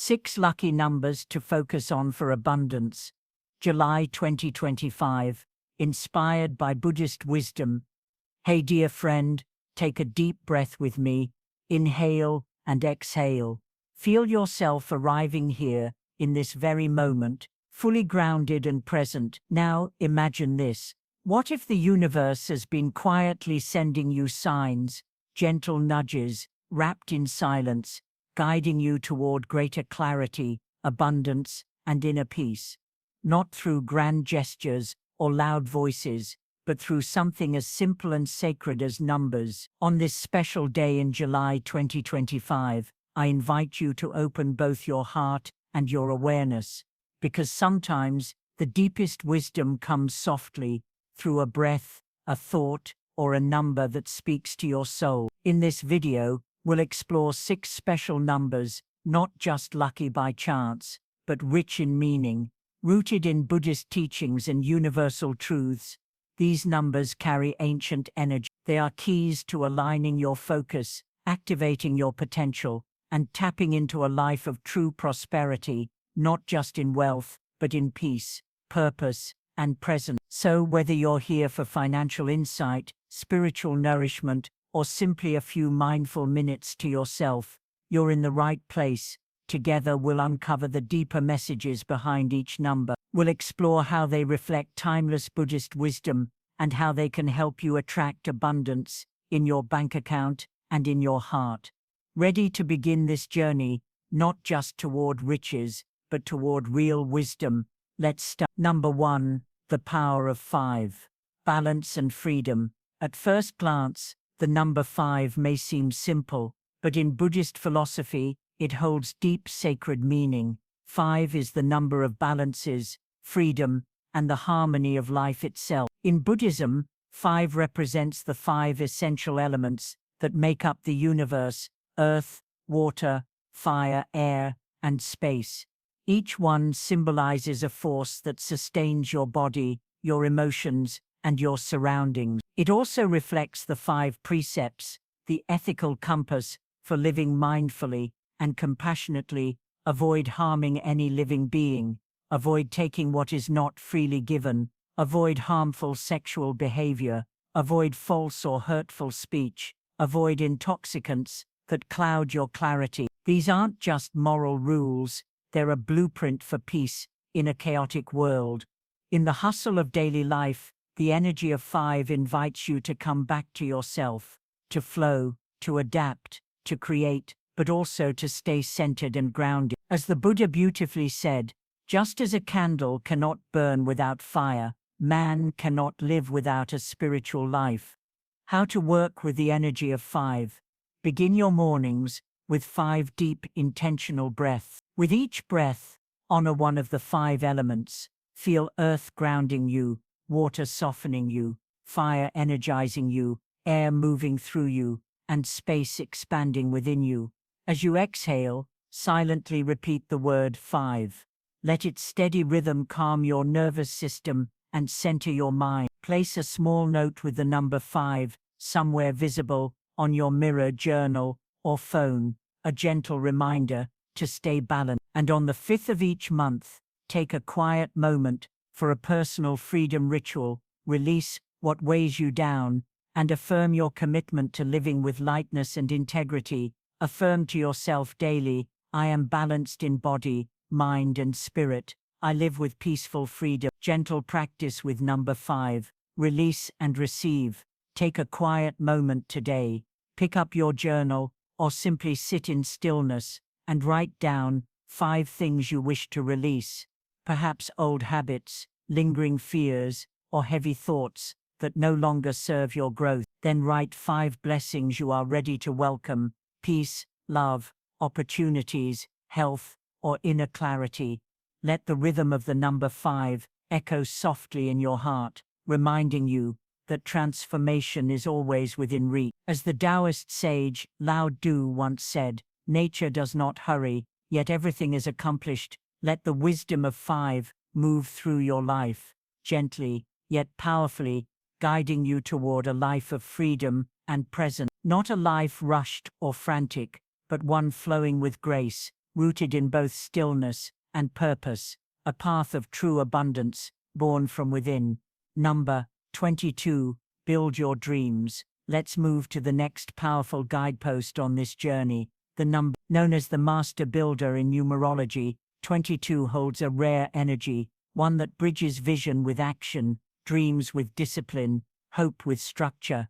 6 lucky numbers to focus on for abundance. July 2025. Inspired by Buddhist wisdom. Hey dear friend, take a deep breath with me. Inhale and exhale. Feel yourself arriving here, in this very moment, fully grounded and present. Now, imagine this. What if the universe has been quietly sending you signs, gentle nudges, wrapped in silence, guiding you toward greater clarity, abundance, and inner peace? Not through grand gestures or loud voices, but through something as simple and sacred as numbers. On this special day in July 2025, I invite you to open both your heart and your awareness, because sometimes the deepest wisdom comes softly, through a breath, a thought, or a number that speaks to your soul. In this video, we'll explore 6 special numbers, not just lucky by chance, but rich in meaning, rooted in Buddhist teachings and universal truths. These numbers carry ancient energy. They are keys to aligning your focus, activating your potential, and tapping into a life of true prosperity, not just in wealth, but in peace, purpose, and presence. So whether you're here for financial insight, spiritual nourishment, or simply a few mindful minutes to yourself, you're in the right place. Together we'll uncover the deeper messages behind each number. We'll explore how they reflect timeless Buddhist wisdom and how they can help you attract abundance in your bank account and in your heart. Ready to begin this journey, not just toward riches, but toward real wisdom? Let's start. Number 1, the power of 5. Balance and freedom. At first glance, the number 5 may seem simple, but in Buddhist philosophy, it holds deep sacred meaning. 5 is the number of balances, freedom, and the harmony of life itself. In Buddhism, 5 represents the 5 essential elements that make up the universe: earth, water, fire, air, and space. Each one symbolizes a force that sustains your body, your emotions, and your surroundings. It also reflects the 5 precepts, the ethical compass for living mindfully and compassionately. Avoid harming any living being. Avoid taking what is not freely given. Avoid harmful sexual behavior. Avoid false or hurtful speech. Avoid intoxicants that cloud your clarity. These aren't just moral rules, they're a blueprint for peace in a chaotic world. In the hustle of daily life, the energy of 5 invites you to come back to yourself, to flow, to adapt, to create, but also to stay centered and grounded. As the Buddha beautifully said, just as a candle cannot burn without fire, man cannot live without a spiritual life. How to work with the energy of 5. Begin your mornings with 5 deep, intentional breaths. With each breath, honor one of the 5 elements. Feel earth grounding you, water softening you, fire energizing you, air moving through you, and space expanding within you. As you exhale, silently repeat the word 5. Let its steady rhythm calm your nervous system and center your mind. Place a small note with the number 5 somewhere visible on your mirror, journal, or phone, a gentle reminder to stay balanced. And on the 5th of each month, take a quiet moment for a personal freedom ritual. Release what weighs you down and affirm your commitment to living with lightness and integrity. Affirm to yourself daily, I am balanced in body, mind, and spirit. I live with peaceful freedom. Gentle practice with number 5. Release and receive. Take a quiet moment today. Pick up your journal, or simply sit in stillness, and write down 5 things you wish to release. Perhaps old habits, lingering fears, or heavy thoughts that no longer serve your growth. Then write 5 blessings you are ready to welcome: peace, love, opportunities, health, or inner clarity. Let the rhythm of the number 5 echo softly in your heart, reminding you that transformation is always within reach. As the Taoist sage Lao Tzu once said, nature does not hurry, yet everything is accomplished. Let the wisdom of 5 move through your life, gently, yet powerfully, guiding you toward a life of freedom and presence. Not a life rushed or frantic, but one flowing with grace, rooted in both stillness and purpose, a path of true abundance, born from within. Number 22. Build your dreams. Let's move to the next powerful guidepost on this journey. The number, known as the master builder in numerology, 22 holds a rare energy, one that bridges vision with action, dreams with discipline, hope with structure.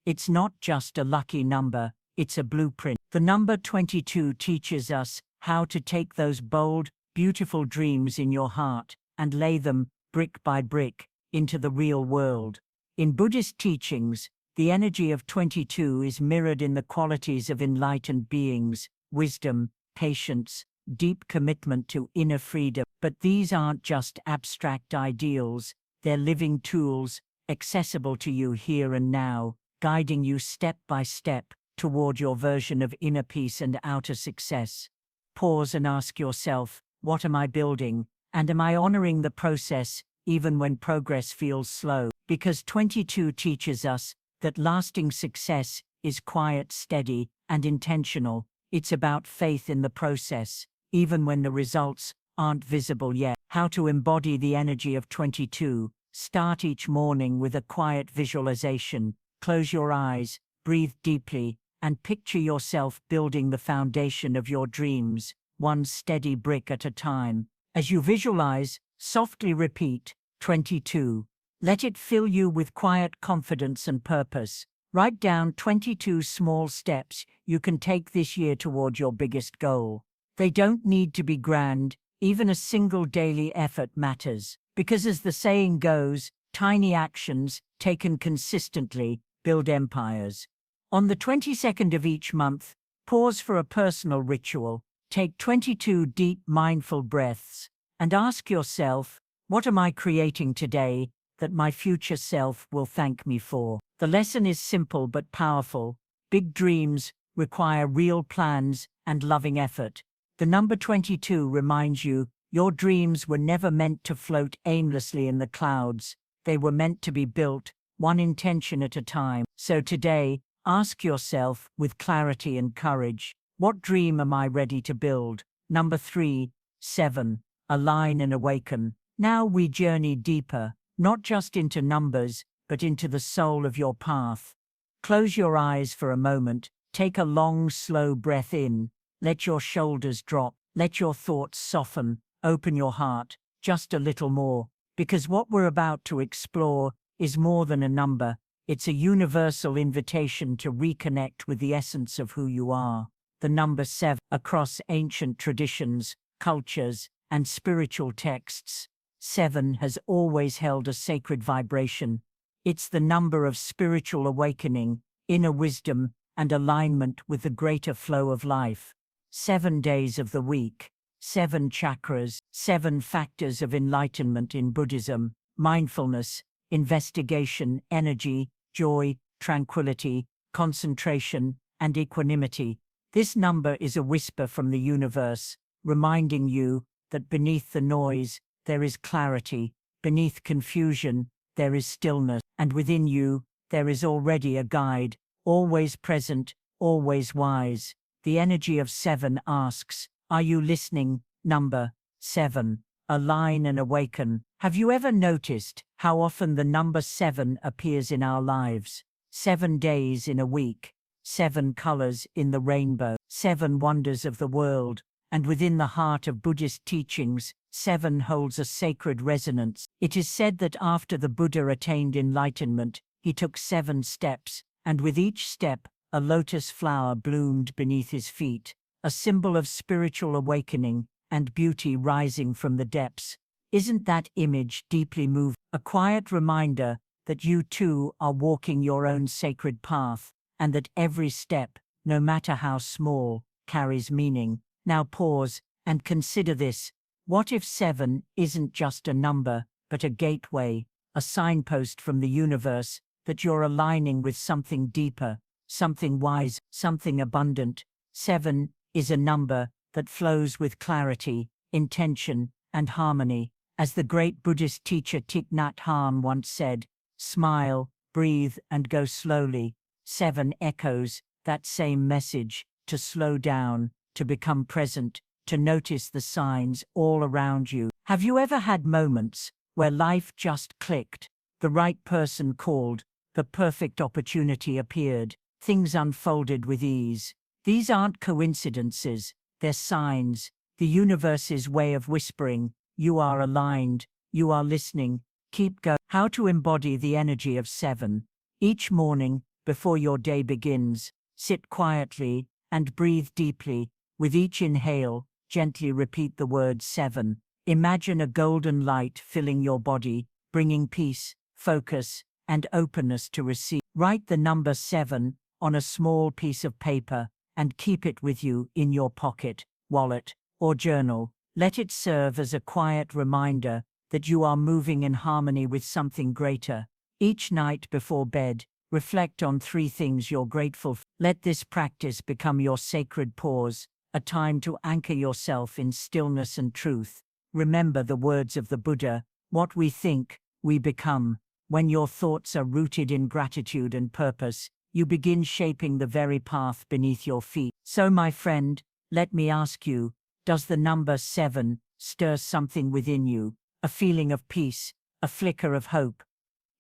It's not just a lucky number, it's a blueprint. The number 22 teaches us how to take those bold, beautiful dreams in your heart and lay them, brick by brick, into the real world. In Buddhist teachings, the energy of 22 is mirrored in the qualities of enlightened beings: wisdom, patience, deep commitment to inner freedom. But these aren't just abstract ideals, they're living tools, accessible to you here and now, guiding you step by step toward your version of inner peace and outer success. Pause and ask yourself, what am I building? And am I honoring the process, even when progress feels slow? Because 22 teaches us that lasting success is quiet, steady, and intentional. It's about faith in the process, even when the results aren't visible yet. How to embody the energy of 22. Start each morning with a quiet visualization. Close your eyes, breathe deeply, and picture yourself building the foundation of your dreams, one steady brick at a time. As you visualize, softly repeat, 22. Let it fill you with quiet confidence and purpose. Write down 22 small steps you can take this year toward your biggest goal. They don't need to be grand, even a single daily effort matters. Because as the saying goes, tiny actions, taken consistently, build empires. On the 22nd of each month, pause for a personal ritual. Take 22 deep, mindful breaths, and ask yourself, what am I creating today that my future self will thank me for? The lesson is simple but powerful. Big dreams require real plans and loving effort. The number 22 reminds you your dreams were never meant to float aimlessly in the clouds. They were meant to be built, one intention at a time. So today, ask yourself with clarity and courage, what dream am I ready to build? Number 3, 7. Align and awaken. Now we journey deeper, not just into numbers, but into the soul of your path. Close your eyes for a moment, take a long, slow breath in, let your shoulders drop, let your thoughts soften, open your heart, just a little more, because what we're about to explore is more than a number, it's a universal invitation to reconnect with the essence of who you are. The number 7, across ancient traditions, cultures, and spiritual texts, 7 has always held a sacred vibration. It's the number of spiritual awakening, inner wisdom, and alignment with the greater flow of life. 7 days of the week, 7 chakras, 7 factors of enlightenment in Buddhism: mindfulness, investigation, energy, joy, tranquility, concentration, and equanimity. This number is a whisper from the universe, reminding you that beneath the noise, there is clarity, beneath confusion, there is stillness, and within you, there is already a guide, always present, always wise. The energy of 7 asks, are you listening? Number 7. Align and awaken. Have you ever noticed how often the number 7 appears in our lives? 7 days in a week, 7 colors in the rainbow, 7 wonders of the world. And within the heart of Buddhist teachings, 7 holds a sacred resonance. It is said that after the Buddha attained enlightenment, he took 7 steps, and with each step, a lotus flower bloomed beneath his feet, a symbol of spiritual awakening and beauty rising from the depths. Isn't that image deeply moving? A quiet reminder that you too are walking your own sacred path, and that every step, no matter how small, carries meaning. Now pause and consider this. What if 7 isn't just a number, but a gateway, a signpost from the universe that you're aligning with something deeper, something wise, something abundant? 7 is a number that flows with clarity, intention, and harmony. As the great Buddhist teacher Thich Nhat Hanh once said, smile, breathe, and go slowly. 7 echoes that same message: to slow down, to become present, to notice the signs all around you. Have you ever had moments where life just clicked? The right person called, the perfect opportunity appeared, things unfolded with ease. These aren't coincidences, they're signs, the universe's way of whispering, you are aligned, you are listening, keep going. How to embody the energy of 7. Each morning, before your day begins, sit quietly and breathe deeply. With each inhale, gently repeat the word 7. Imagine a golden light filling your body, bringing peace, focus, and openness to receive. Write the number 7 on a small piece of paper and keep it with you in your pocket, wallet, or journal. Let it serve as a quiet reminder that you are moving in harmony with something greater. Each night before bed, reflect on 3 things you're grateful for. Let this practice become your sacred pause, a time to anchor yourself in stillness and truth. Remember the words of the Buddha, what we think, we become. When your thoughts are rooted in gratitude and purpose, you begin shaping the very path beneath your feet. So, my friend, let me ask you, does the number 7 stir something within you, a feeling of peace, a flicker of hope?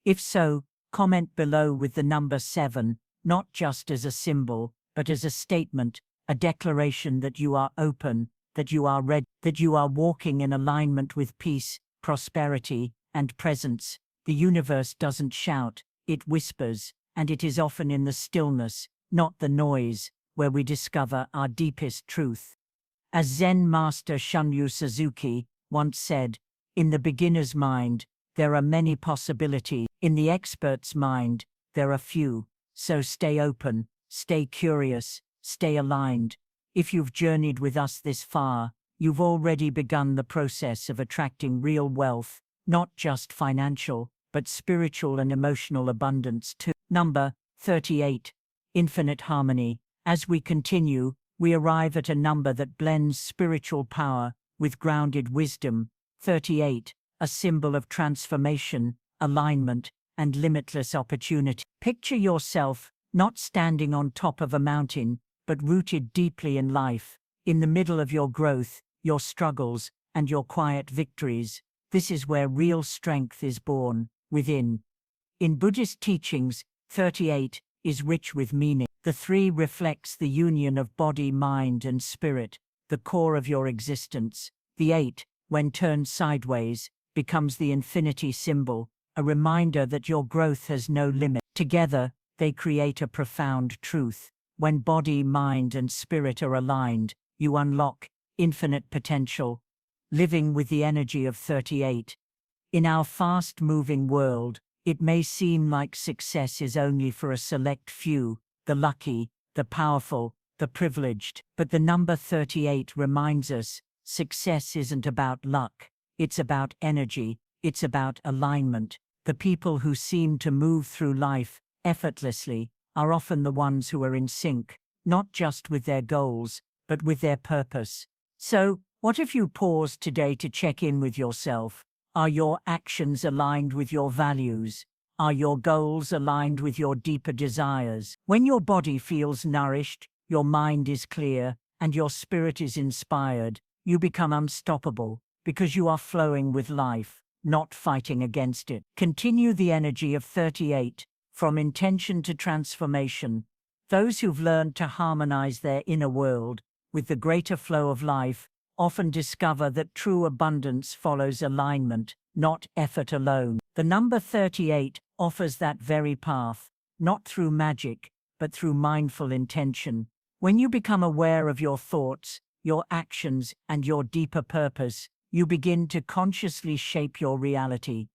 If so, comment below with the number 7, not just as a symbol, but as a statement, a declaration that you are open, that you are ready, that you are walking in alignment with peace, prosperity, and presence. The universe doesn't shout, it whispers, and it is often in the stillness, not the noise, where we discover our deepest truth. As Zen master Shunryu Suzuki once said, in the beginner's mind, there are many possibilities. In the expert's mind, there are few. So stay open, stay curious, stay aligned. If you've journeyed with us this far, you've already begun the process of attracting real wealth, not just financial, but spiritual and emotional abundance too. Number 38. Infinite harmony. As we continue, we arrive at a number that blends spiritual power with grounded wisdom. 38. A symbol of transformation, alignment, and limitless opportunity. Picture yourself not standing on top of a mountain, but rooted deeply in life, in the middle of your growth, your struggles, and your quiet victories. This is where real strength is born, within. In Buddhist teachings, 38 is rich with meaning. The 3 reflects the union of body, mind, and spirit, the core of your existence. The 8, when turned sideways, becomes the infinity symbol, a reminder that your growth has no limit. Together, they create a profound truth. When body, mind, and spirit are aligned, you unlock infinite potential, living with the energy of 38. In our fast-moving world, it may seem like success is only for a select few, the lucky, the powerful, the privileged. But the number 38 reminds us, success isn't about luck, it's about energy, it's about alignment. The people who seem to move through life effortlessly are often the ones who are in sync, not just with their goals, but with their purpose. So, what if you paused today to check in with yourself? Are your actions aligned with your values? Are your goals aligned with your deeper desires? When your body feels nourished, your mind is clear, and your spirit is inspired, you become unstoppable, because you are flowing with life, not fighting against it. Continue the energy of 38, from intention to transformation. Those who've learned to harmonize their inner world with the greater flow of life often discover that true abundance follows alignment, not effort alone. The number 38 offers that very path, not through magic, but through mindful intention. When you become aware of your thoughts, your actions, and your deeper purpose, you begin to consciously shape your reality.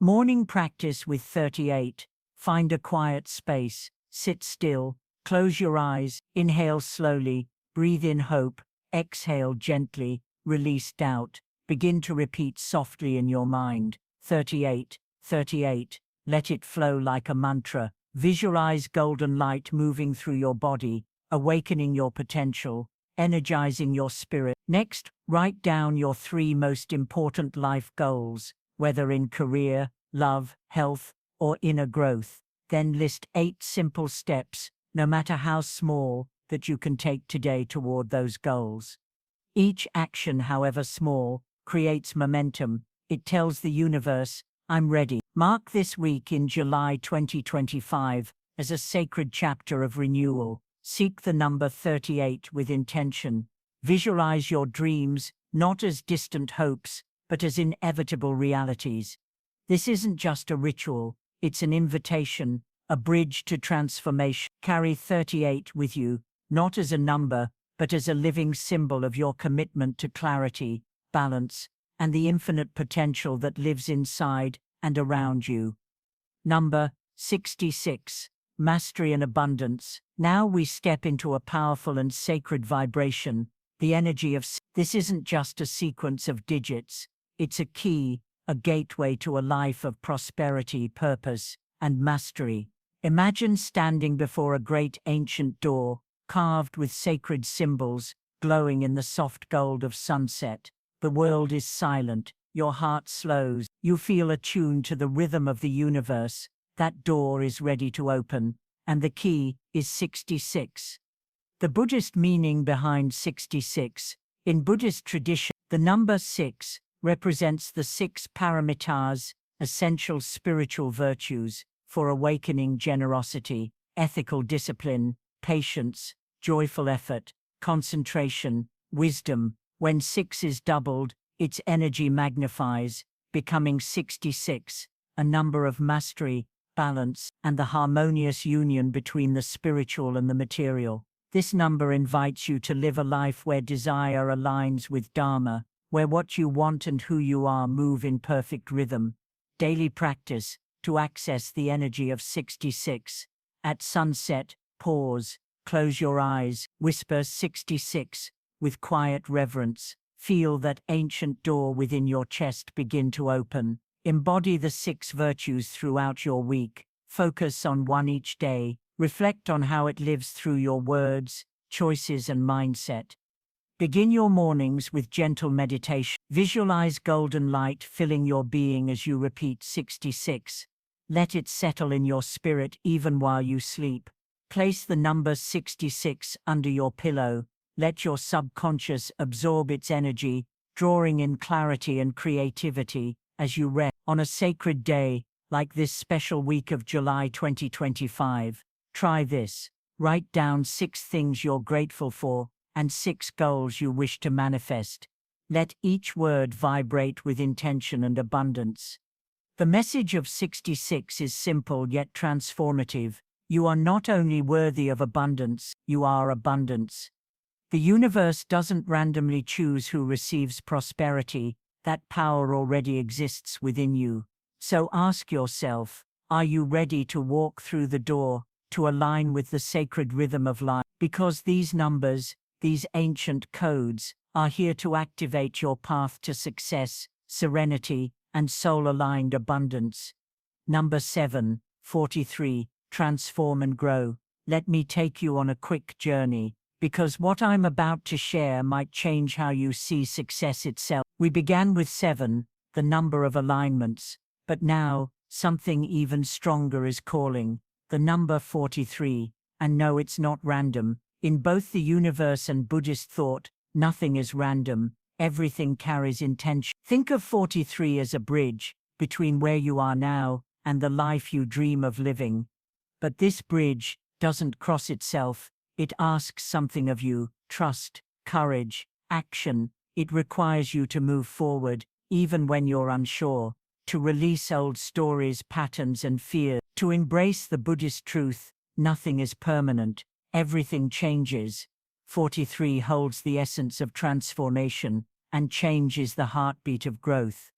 Morning practice with 38. Find a quiet space, sit still, close your eyes, inhale slowly, breathe in hope, exhale gently, release doubt. Begin to repeat softly in your mind, 38, 38. Let it flow like a mantra. Visualize golden light moving through your body, awakening your potential, energizing your spirit. Next, write down your 3 most important life goals, whether in career, love, health, or inner growth. Then list 8 simple steps, no matter how small, that you can take today toward those goals. Each action, however small, creates momentum. It tells the universe, I'm ready. Mark this week in July 2025 as a sacred chapter of renewal. Seek the number 38 with intention. Visualize your dreams, not as distant hopes, but as inevitable realities. This isn't just a ritual, it's an invitation, a bridge to transformation. Carry 38 with you, not as a number, but as a living symbol of your commitment to clarity, balance, and the infinite potential that lives inside and around you. Number 66. Mastery and abundance. Now we step into a powerful and sacred vibration, the energy of. This isn't just a sequence of digits, it's a key, a gateway to a life of prosperity, purpose, and mastery. Imagine standing before a great ancient door, carved with sacred symbols, glowing in the soft gold of sunset. The world is silent, your heart slows, you feel attuned to the rhythm of the universe. That door is ready to open, and the key is 66. The Buddhist meaning behind 66. In Buddhist tradition, the number 6 represents the 6 paramitas, essential spiritual virtues, for awakening: generosity, ethical discipline, patience, joyful effort, concentration, wisdom. When 6 is doubled, its energy magnifies, becoming 66, a number of mastery, balance, and the harmonious union between the spiritual and the material. This number invites you to live a life where desire aligns with Dharma, where what you want and who you are move in perfect rhythm. Daily practice. To access the energy of 66. At sunset, pause, close your eyes, whisper 66 with quiet reverence. Feel that ancient door within your chest begin to open. Embody the 6 virtues throughout your week. Focus on one each day. Reflect on how it lives through your words, choices, and mindset. Begin your mornings with gentle meditation. Visualize golden light filling your being as you repeat 66. Let it settle in your spirit even while you sleep. Place the number 66 under your pillow. Let your subconscious absorb its energy, drawing in clarity and creativity as you rest. On a sacred day, like this special week of July 2025, try this. Write down 6 things you're grateful for and 6 goals you wish to manifest. Let each word vibrate with intention and abundance. The message of 66 is simple yet transformative. You are not only worthy of abundance, you are abundance. The universe doesn't randomly choose who receives prosperity. That power already exists within you. So ask yourself, are you ready to walk through the door, to align with the sacred rhythm of life? Because these numbers, these ancient codes, are here to activate your path to success, serenity, and soul-aligned abundance. Number 7, 43, transform and grow. Let me take you on a quick journey, because what I'm about to share might change how you see success itself. We began with 7, the number of alignments, but now, something even stronger is calling, the number 43, and no, it's not random. In both the universe and Buddhist thought, nothing is random. Everything carries intention. Think of 43 as a bridge between where you are now and the life you dream of living. But this bridge doesn't cross itself. It asks something of you: trust, courage, action. It requires you to move forward, even when you're unsure, to release old stories, patterns, and fear, to embrace the Buddhist truth: nothing is permanent, everything changes. 43 holds the essence of transformation, and change is the heartbeat of growth.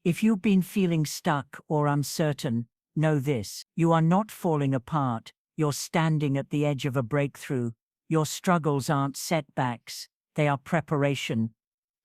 If you've been feeling stuck or uncertain, know this: you are not falling apart, you're standing at the edge of a breakthrough. Your struggles aren't setbacks, they are preparation.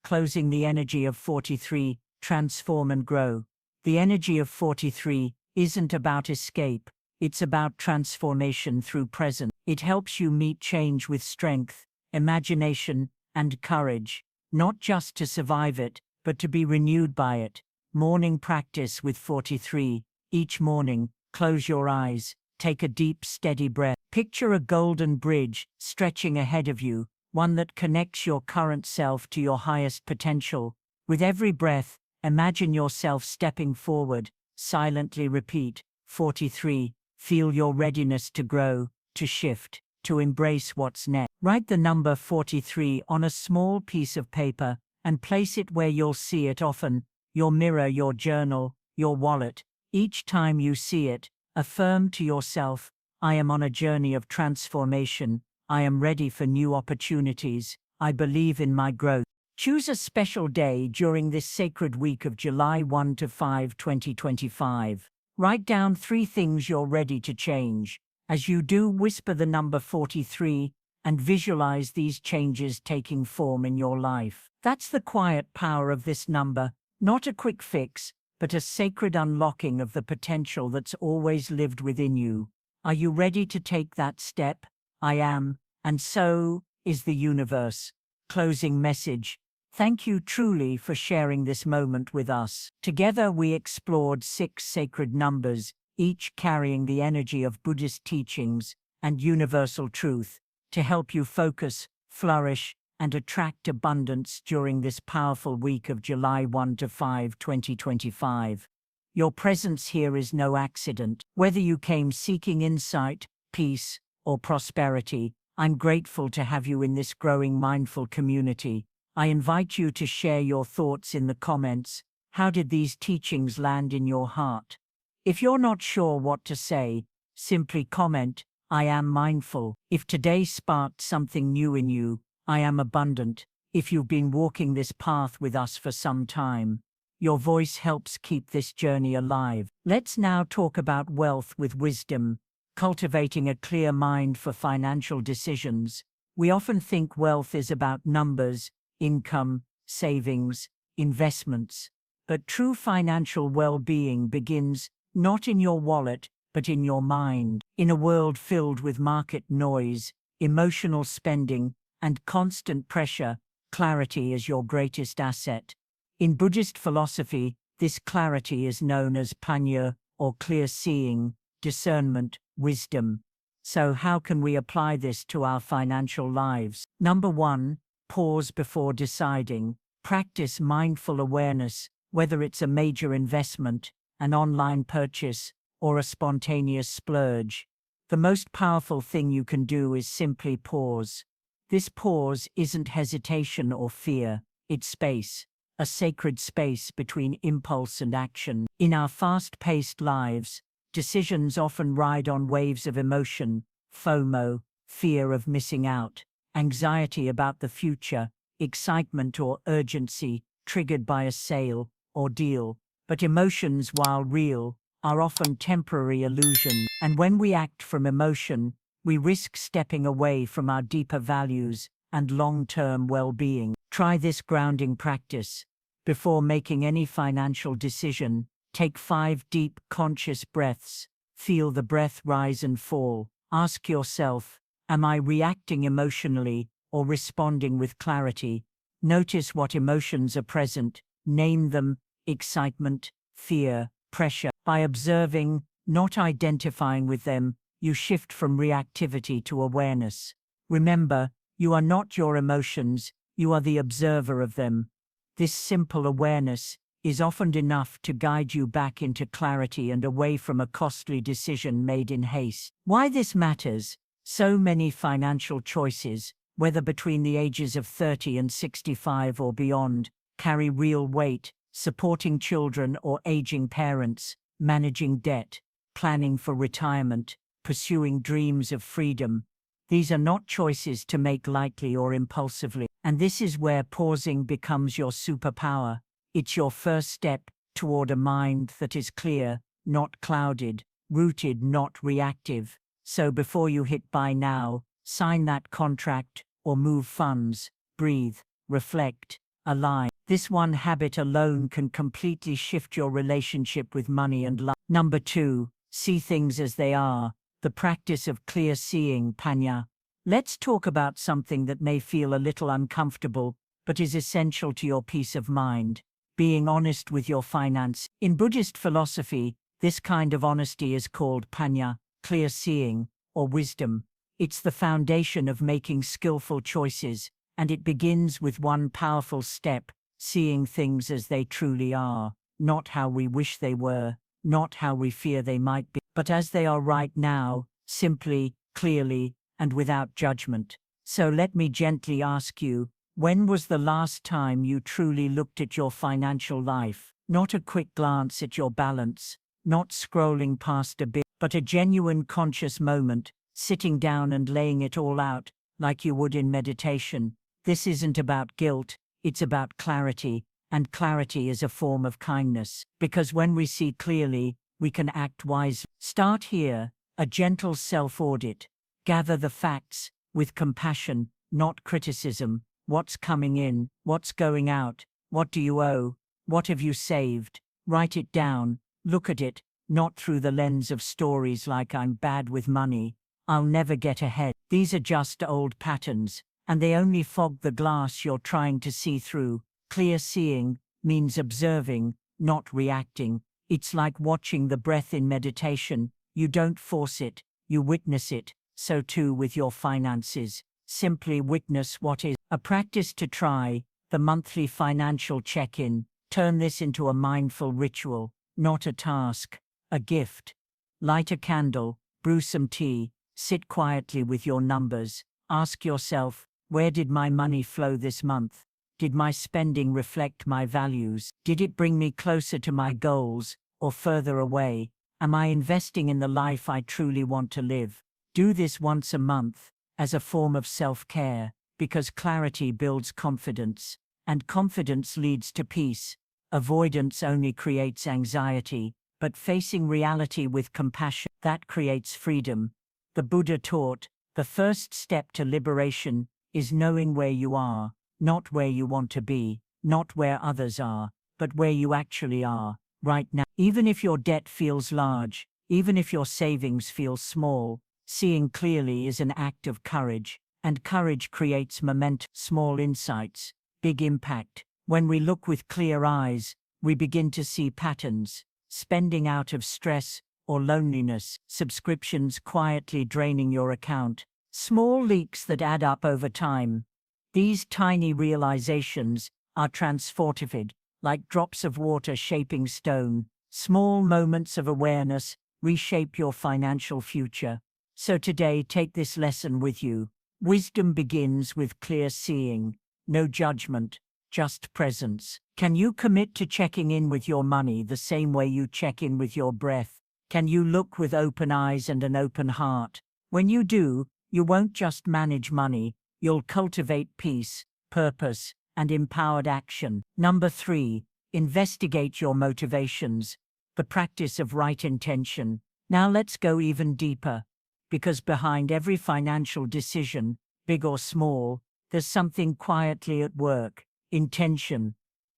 Closing the energy of 43, transform and grow. The energy of 43 isn't about escape, it's about transformation through presence. It helps you meet change with strength, imagination, and courage, not just to survive it, but to be renewed by it. Morning practice with 43. Each morning, close your eyes, take a deep, steady breath. Picture a golden bridge stretching ahead of you, one that connects your current self to your highest potential. With every breath, imagine yourself stepping forward. Silently repeat, 43. Feel your readiness to grow, to shift, to embrace what's next. Write the number 43 on a small piece of paper and place it where you'll see it often: your mirror, your journal, your wallet. Each time you see it, affirm to yourself, I am on a journey of transformation. I am ready for new opportunities. I believe in my growth. Choose a special day during this sacred week of July 1 to 5, 2025. Write down 3 things you're ready to change. As you do, whisper the number 43 and visualize these changes taking form in your life. That's the quiet power of this number, not a quick fix, but a sacred unlocking of the potential that's always lived within you. Are you ready to take that step? I am, and so is the universe. Closing message. Thank you truly for sharing this moment with us. Together we explored 6 sacred numbers, each carrying the energy of Buddhist teachings and universal truth to help you focus, flourish, and attract abundance during this powerful week of July 1 to 5, 2025. Your presence here is no accident. Whether you came seeking insight, peace, or prosperity, I'm grateful to have you in this growing mindful community. I invite you to share your thoughts in the comments. How did these teachings land in your heart? If you're not sure what to say, simply comment, I am mindful. If today sparked something new in you, I am abundant. If you've been walking this path with us for some time, your voice helps keep this journey alive. Let's now talk about wealth with wisdom, cultivating a clear mind for financial decisions. We often think wealth is about numbers, income, savings, investments. But true financial well-being begins not in your wallet, but in your mind. In a world filled with market noise, emotional spending, and constant pressure, clarity is your greatest asset. In Buddhist philosophy, this clarity is known as panya, or clear seeing, discernment, wisdom. So how can we apply this to our financial lives? Number 1, pause before deciding. Practice mindful awareness, whether it's a major investment, an online purchase, or a spontaneous splurge. The most powerful thing you can do is simply pause. This pause isn't hesitation or fear, it's space, a sacred space between impulse and action. In our fast-paced lives, decisions often ride on waves of emotion: FOMO, fear of missing out, anxiety about the future, excitement or urgency triggered by a sale or deal. But emotions, while real, are often temporary illusions. And when we act from emotion, we risk stepping away from our deeper values and long-term well-being. Try this grounding practice. Before making any financial decision, take 5 deep, conscious breaths. Feel the breath rise and fall. Ask yourself, am I reacting emotionally or responding with clarity? Notice what emotions are present. Name them: excitement, fear, pressure. By observing, not identifying with them, you shift from reactivity to awareness. Remember, you are not your emotions, you are the observer of them. This simple awareness is often enough to guide you back into clarity and away from a costly decision made in haste. Why this matters? So many financial choices, whether between the ages of 30 and 65 or beyond, carry real weight: supporting children or aging parents, managing debt, planning for retirement, pursuing dreams of freedom. These are not choices to make lightly or impulsively. And this is where pausing becomes your superpower. It's your first step toward a mind that is clear, not clouded, rooted, not reactive. So before you hit buy now, sign that contract, or move funds, breathe, reflect, align. This one habit alone can completely shift your relationship with money and life. Number 2, see things as they are. The practice of clear seeing, panya. Let's talk about something that may feel a little uncomfortable, but is essential to your peace of mind: being honest with your finance. In Buddhist philosophy, this kind of honesty is called panya, clear seeing, or wisdom. It's the foundation of making skillful choices, and it begins with one powerful step: seeing things as they truly are, not how we wish they were, not how we fear they might be, but as they are right now, simply, clearly, and without judgment. So let me gently ask you, when was the last time you truly looked at your financial life? Not a quick glance at your balance, not scrolling past a bit, but a genuine conscious moment, sitting down and laying it all out, like you would in meditation. This isn't about guilt, it's about clarity, and clarity is a form of kindness. Because when we see clearly, we can act wisely. Start here, a gentle self-audit. Gather the facts, with compassion, not criticism. What's coming in? What's going out? What do you owe? What have you saved? Write it down. Look at it, not through the lens of stories like "I'm bad with money, I'll never get ahead." These are just old patterns, and they only fog the glass you're trying to see through. Clear seeing means observing, not reacting. It's like watching the breath in meditation. You don't force it, you witness it. So too with your finances. Simply witness what is. A practice to try: the monthly financial check-in. Turn this into a mindful ritual, not a task, a gift. Light a candle, brew some tea, sit quietly with your numbers. Ask yourself, where did my money flow this month? Did my spending reflect my values? Did it bring me closer to my goals, or further away? Am I investing in the life I truly want to live? Do this once a month, as a form of self-care, because clarity builds confidence, and confidence leads to peace. Avoidance only creates anxiety, but facing reality with compassion, that creates freedom. The Buddha taught, the first step to liberation is knowing where you are, not where you want to be, not where others are, but where you actually are, right now. Even if your debt feels large, even if your savings feel small, seeing clearly is an act of courage, and courage creates momentum. Small insights, big impact. When we look with clear eyes, we begin to see patterns: spending out of stress or loneliness, subscriptions quietly draining your account, small leaks that add up over time. These tiny realizations are transformative, like drops of water shaping stone. Small moments of awareness reshape your financial future. So today, take this lesson with you. Wisdom begins with clear seeing, no judgment, just presence. Can you commit to checking in with your money the same way you check in with your breath? Can you look with open eyes and an open heart? When you do, you won't just manage money, you'll cultivate peace, purpose, and empowered action. Number 3, investigate your motivations, the practice of right intention. Now let's go even deeper, because behind every financial decision, big or small, there's something quietly at work: intention.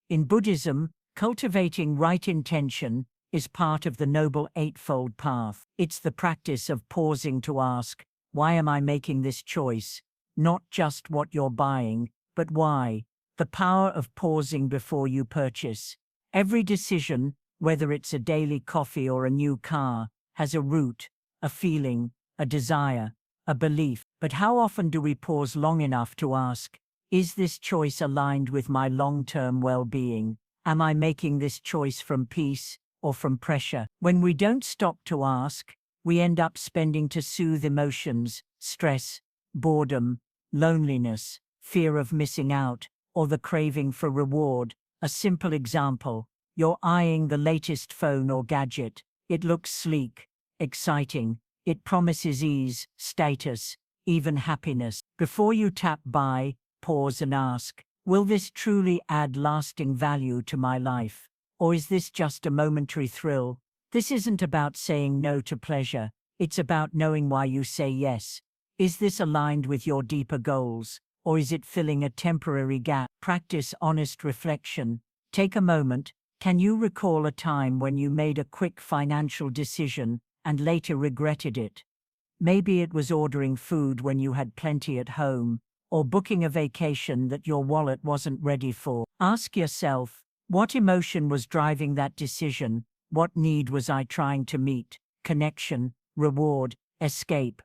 In Buddhism, cultivating right intention is part of the Noble Eightfold Path. It's the practice of pausing to ask, why am I making this choice? Not just what you're buying, but why. The power of pausing before you purchase. Every decision, whether it's a daily coffee or a new car, has a root, a feeling, a desire, a belief. But how often do we pause long enough to ask, is this choice aligned with my long-term well-being? Am I making this choice from peace or from pressure? When we don't stop to ask, we end up spending to soothe emotions: stress, boredom, loneliness, fear of missing out, or the craving for reward. A simple example: you're eyeing the latest phone or gadget. It looks sleek, exciting. It promises ease, status, even happiness. Before you tap buy, pause and ask, will this truly add lasting value to my life? Or is this just a momentary thrill? This isn't about saying no to pleasure. It's about knowing why you say yes. Is this aligned with your deeper goals, or is it filling a temporary gap? Practice honest reflection. Take a moment. Can you recall a time when you made a quick financial decision and later regretted it? Maybe it was ordering food when you had plenty at home, or booking a vacation that your wallet wasn't ready for. Ask yourself, what emotion was driving that decision? What need was I trying to meet? Connection, reward, escape.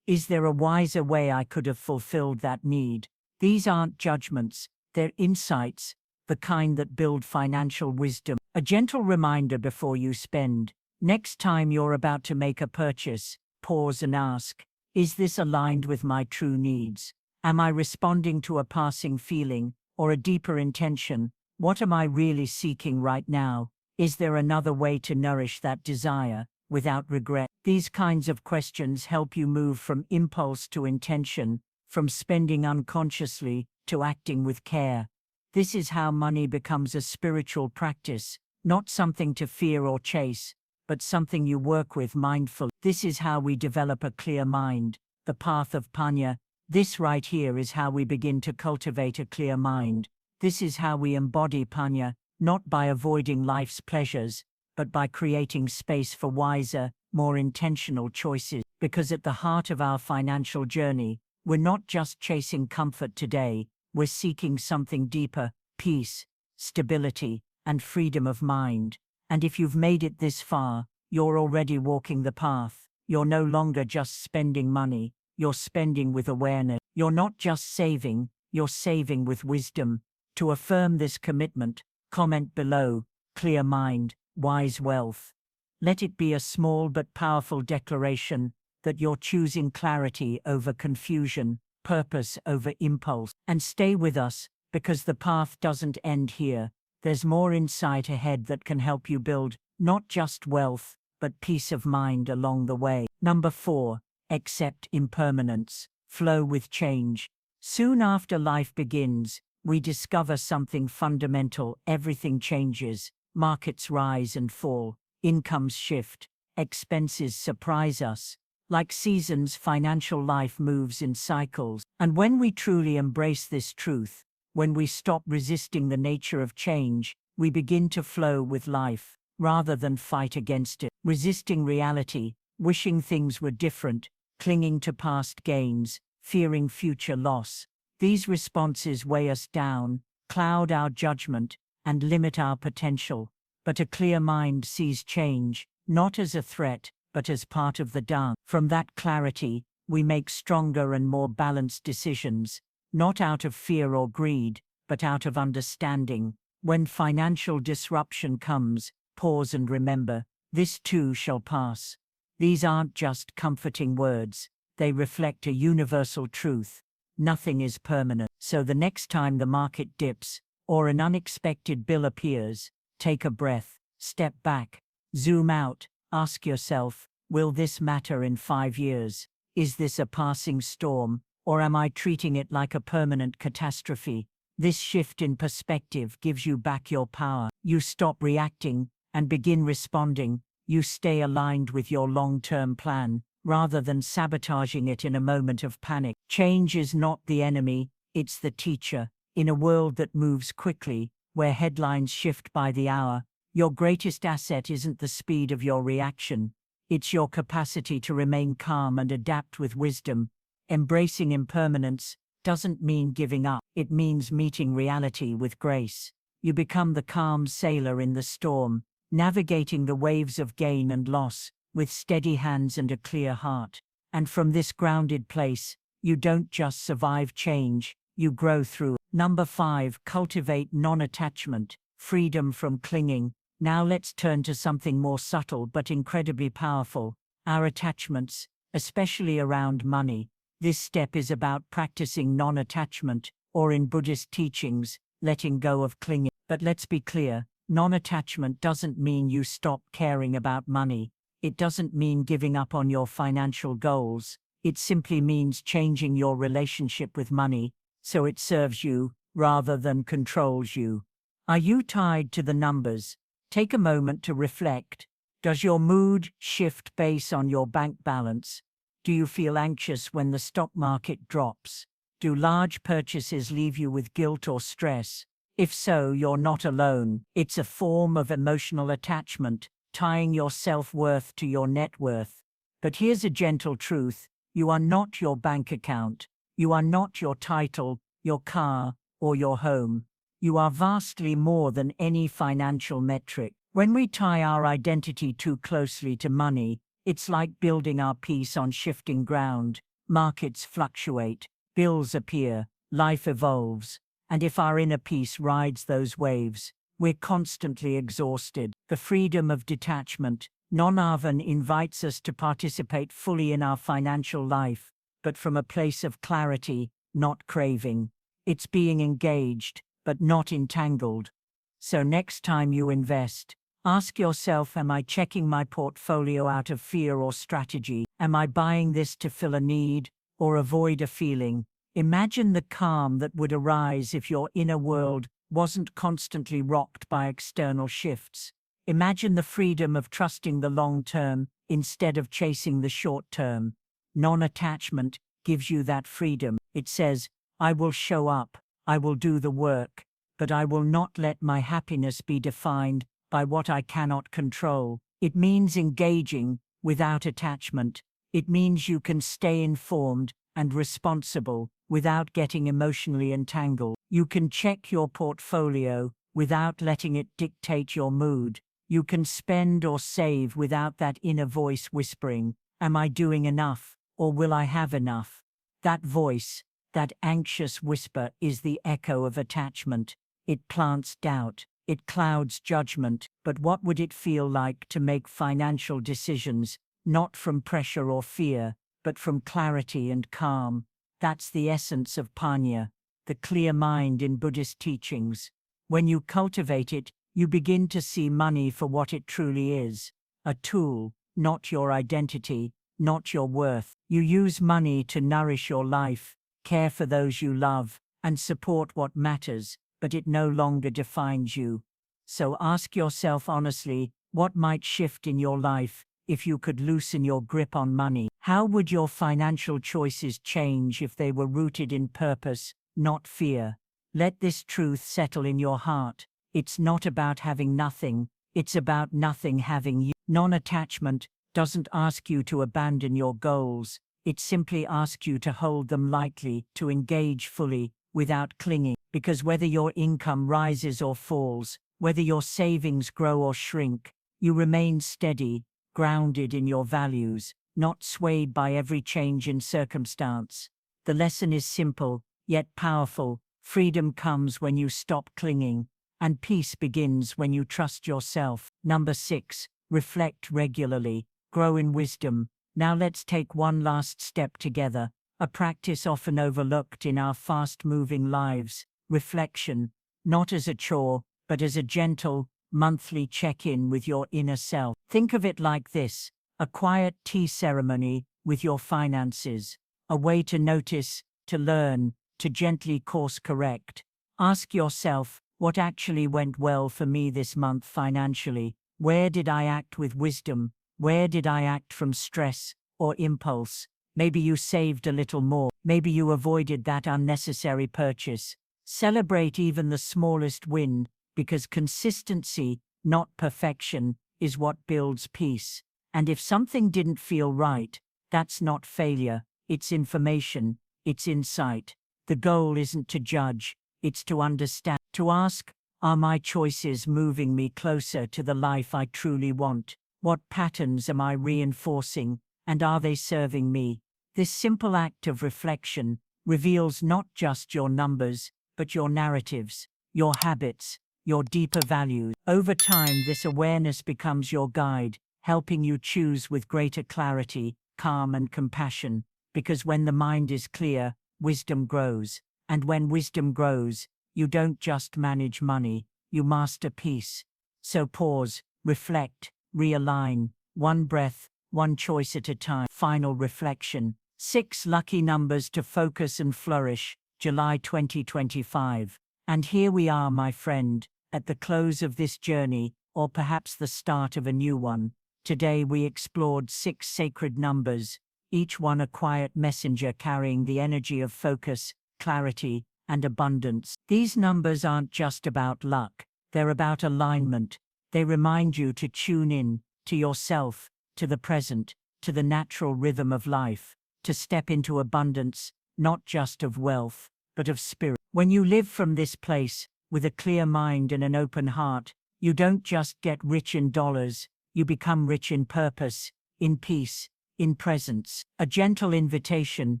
Is there a wiser way I could have fulfilled that need? These aren't judgments, they're insights, the kind that build financial wisdom. A gentle reminder before you spend. Next time you're about to make a purchase, pause and ask, is this aligned with my true needs? Am I responding to a passing feeling or a deeper intention? What am I really seeking right now? Is there another way to nourish that desire without regret? These kinds of questions help you move from impulse to intention, from spending unconsciously to acting with care. This is how money becomes a spiritual practice, not something to fear or chase, but something you work with mindfully. This is how we develop a clear mind, the path of Panya. This right here is how we begin to cultivate a clear mind. This is how we embody Panya, not by avoiding life's pleasures, but by creating space for wiser, more intentional choices. Because at the heart of our financial journey, we're not just chasing comfort today, we're seeking something deeper: peace, stability, and freedom of mind. And if you've made it this far, you're already walking the path. You're no longer just spending money, you're spending with awareness. You're not just saving, you're saving with wisdom. To affirm this commitment, comment below, clear mind, wise wealth. Let it be a small but powerful declaration that you're choosing clarity over confusion, purpose over impulse. And stay with us, because the path doesn't end here. There's more insight ahead that can help you build not just wealth, but peace of mind along the way. Number 4, accept impermanence, flow with change. Soon after life begins, we discover something fundamental. Everything changes. Markets rise and fall, incomes shift, expenses surprise us. Like seasons, financial life moves in cycles. And when we truly embrace this truth, when we stop resisting the nature of change, we begin to flow with life, rather than fight against it. Resisting reality, wishing things were different, clinging to past gains, fearing future loss. These responses weigh us down, cloud our judgment, and limit our potential. But a clear mind sees change, not as a threat, but as part of the dance. From that clarity, we make stronger and more balanced decisions, not out of fear or greed, but out of understanding. When financial disruption comes, pause and remember, this too shall pass. These aren't just comforting words, they reflect a universal truth. Nothing is permanent. So the next time the market dips, or an unexpected bill appears, take a breath, step back, zoom out, ask yourself, will this matter in 5 years? Is this a passing storm, or am I treating it like a permanent catastrophe? This shift in perspective gives you back your power. You stop reacting and begin responding. You stay aligned with your long-term plan, rather than sabotaging it in a moment of panic. Change is not the enemy, it's the teacher. In a world that moves quickly, where headlines shift by the hour, your greatest asset isn't the speed of your reaction, it's your capacity to remain calm and adapt with wisdom. Embracing impermanence doesn't mean giving up, it means meeting reality with grace. You become the calm sailor in the storm, navigating the waves of gain and loss, with steady hands and a clear heart. And from this grounded place, you don't just survive change, you grow through it. Number 5, cultivate non-attachment, freedom from clinging. Now let's turn to something more subtle but incredibly powerful, our attachments, especially around money. This step is about practicing non-attachment, or in Buddhist teachings, letting go of clinging. But let's be clear, non-attachment doesn't mean you stop caring about money. It doesn't mean giving up on your financial goals. It simply means changing your relationship with money so it serves you rather than controls you. Are you tied to the numbers? Take a moment to reflect. Does your mood shift based on your bank balance? Do you feel anxious when the stock market drops? Do large purchases leave you with guilt or stress? If so, you're not alone. It's a form of emotional attachment, tying your self-worth to your net worth. But here's a gentle truth. You are not your bank account. You are not your title, your car, or your home. You are vastly more than any financial metric. When we tie our identity too closely to money, it's like building our peace on shifting ground. Markets fluctuate, bills appear, life evolves, and if our inner peace rides those waves, we're constantly exhausted. The freedom of detachment, non-Arvan, invites us to participate fully in our financial life, but from a place of clarity, not craving. It's being engaged, but not entangled. So next time you invest, ask yourself, am I checking my portfolio out of fear or strategy? Am I buying this to fill a need or avoid a feeling? Imagine the calm that would arise if your inner world wasn't constantly rocked by external shifts. Imagine the freedom of trusting the long term instead of chasing the short term. Non-attachment gives you that freedom. It says, I will show up, I will do the work, but I will not let my happiness be defined by what I cannot control. It means engaging without attachment. It means you can stay informed and responsible without getting emotionally entangled. You can check your portfolio without letting it dictate your mood. You can spend or save without that inner voice whispering, am I doing enough, or will I have enough? That voice, that anxious whisper, is the echo of attachment. It plants doubt. It clouds judgment. But what would it feel like to make financial decisions, not from pressure or fear, but from clarity and calm? That's the essence of panya, the clear mind in Buddhist teachings. When you cultivate it, you begin to see money for what it truly is, a tool, not your identity, not your worth. You use money to nourish your life, care for those you love, and support what matters, but it no longer defines you. So ask yourself honestly, what might shift in your life if you could loosen your grip on money? How would your financial choices change if they were rooted in purpose, not fear? Let this truth settle in your heart. It's not about having nothing, it's about nothing having you. Non-attachment doesn't ask you to abandon your goals, it simply asks you to hold them lightly, to engage fully, without clinging. Because whether your income rises or falls, whether your savings grow or shrink, you remain steady, grounded in your values, not swayed by every change in circumstance. The lesson is simple, yet powerful. Freedom comes when you stop clinging, and peace begins when you trust yourself. Number 6, reflect regularly, grow in wisdom. Now let's take one last step together, a practice often overlooked in our fast-moving lives. Reflection, not as a chore, but as a gentle, monthly check-in with your inner self. Think of it like this, a quiet tea ceremony with your finances, a way to notice, to learn, to gently course correct. Ask yourself, what actually went well for me this month financially? Where did I act with wisdom? Where did I act from stress or impulse? Maybe you saved a little more. Maybe you avoided that unnecessary purchase. Celebrate even the smallest win, because consistency, not perfection, is what builds peace. And if something didn't feel right, that's not failure, it's information, it's insight. The goal isn't to judge, it's to understand. To ask, are my choices moving me closer to the life I truly want? What patterns am I reinforcing, and are they serving me? This simple act of reflection reveals not just your numbers, but your narratives, your habits, your deeper values. Over time, this awareness becomes your guide, helping you choose with greater clarity, calm and compassion. Because when the mind is clear, wisdom grows. And when wisdom grows, you don't just manage money, you master peace. So pause, reflect, realign, one breath, one choice at a time. Final reflection. 6 lucky numbers to focus and flourish, July 2025. And here we are, my friend, at the close of this journey, or perhaps the start of a new one. Today we explored 6 sacred numbers, each one a quiet messenger carrying the energy of focus, clarity, and abundance. These numbers aren't just about luck, they're about alignment. They remind you to tune in, to yourself, to the present, to the natural rhythm of life, to step into abundance, not just of wealth, but of spirit. When you live from this place, with a clear mind and an open heart, you don't just get rich in dollars, you become rich in purpose, in peace, in presence. A gentle invitation.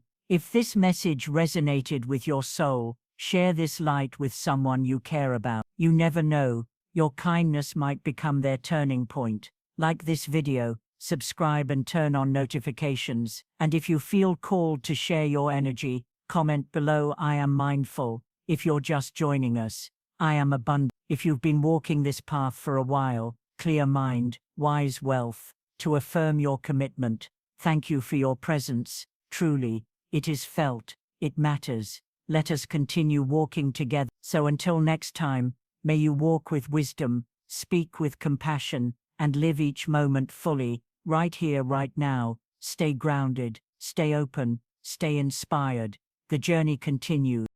If this message resonated with your soul, share this light with someone you care about. You never know, your kindness might become their turning point. Like this video, subscribe and turn on notifications. And if you feel called to share your energy, comment below. I am mindful. If you're just joining us, I am abundant. If you've been walking this path for a while, clear mind, wise wealth, to affirm your commitment. Thank you for your presence. Truly, it is felt, it matters. Let us continue walking together. So until next time, may you walk with wisdom, speak with compassion, and live each moment fully, right here, right now. Stay grounded, stay open, stay inspired. The journey continues.